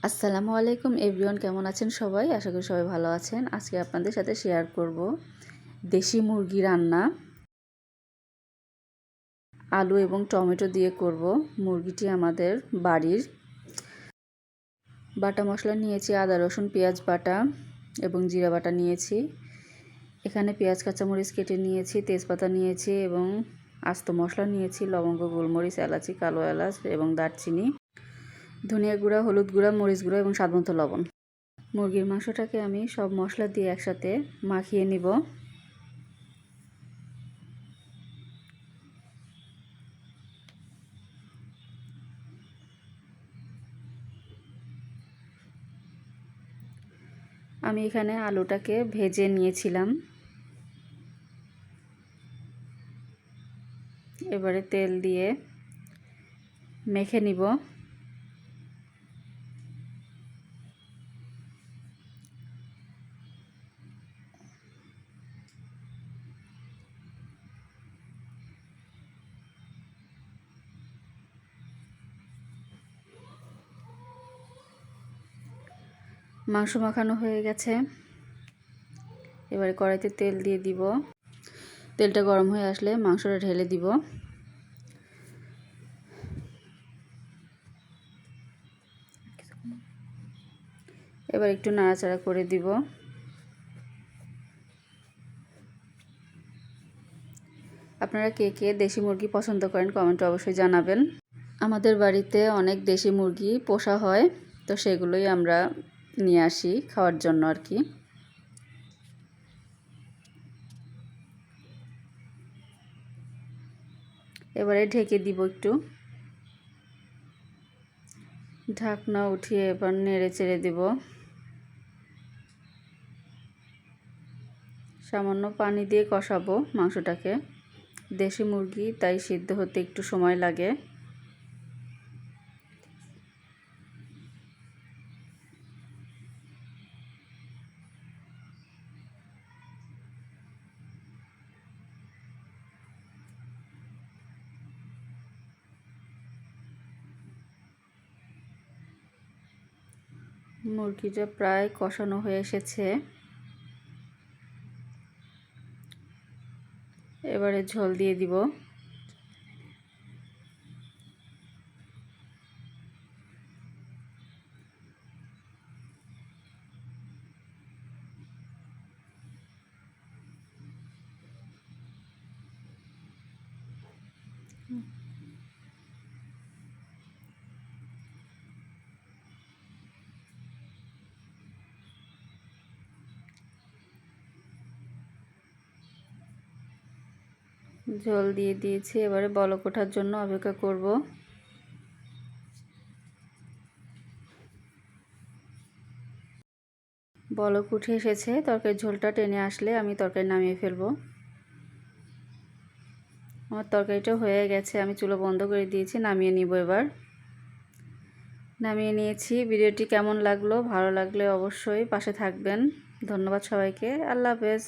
আসসালামু আলাইকুম এভরিওয়ান, কেমন আছেন সবাই? আশা করি সবাই ভালো আছেন। আজকে আপনাদের সাথে শেয়ার করব দেশি মুরগি রান্না। আলু এবং টমেটো দিয়ে করব। মুরগিটি আমাদের বাড়ির। বাটা মশলা নিয়েছি, আদা রসুন পেঁয়াজ বাটা এবং জিরা বাটা নিয়েছি। এখানে পেঁয়াজ কাঁচামরিচ কেটে নিয়েছি, তেজপাতা নিয়েছি এবং আস্ত মশলা নিয়েছি, লবঙ্গ, গোলমরিচ, এলাচি, কালো এলাচ এবং দারচিনি, ধনিয়া গুঁড়া, হলুদ গুঁড়া, মরিচ গুঁড়া এবং স্বাদমতো লবণ। মুরগির মাংসটাকে আমি সব মশলা দিয়ে একসাথে মাখিয়ে নিব। আমি এখানে আলুটাকে ভেজে নিয়েছিলাম। এবারে তেল দিয়ে মেখে নিব। মাংস মাখানো হয়ে গেছে। এবারে কড়াইতে তেল দিয়ে দিব। তেলটা গরম হয়ে আসলে মাংসটা ঢেলে দিব। এবার একটু নাড়াচাড়া করে দিব। আপনারা কে কে দেশি মুরগি পছন্দ করেন কমেন্টে অবশ্যই জানাবেন। আমাদের বাড়িতে অনেক দেশি মুরগি পোষা হয়, তো সেগুলোই আমরা নিয়ে আসি খাওয়ার জন্য আর কি। এবারে ঢেকে দিব একটু। ঢাকনা উঠিয়ে এবার নেড়ে চেড়ে দিব। সামান্য পানি দিয়ে কষাবো মাংসটাকে। দেশি মুরগি তাই সিদ্ধ হতে একটু সময় লাগে। মুরগিটা প্রায় কষানো হয়ে এসেছে। এবারে ঝোল দিয়ে দিব। ঝোল দিয়ে দিয়েছি। এবারে বলক ওঠার জন্য অপেক্ষা করব। বলক উঠে এসেছে। তরকারির ঝোলটা টেনে আসলে আমি তরকারি নামিয়ে ফেলবো। আমার তরকারিটা হয়ে গেছে, আমি চুলা বন্ধ করে দিয়েছি, নামিয়ে নিব। এবার নামিয়ে নিয়েছি। ভিডিওটি কেমন লাগলো? ভালো লাগলে অবশ্যই পাশে থাকবেন। ধন্যবাদ সবাইকে। আল্লাহ হাফেজ।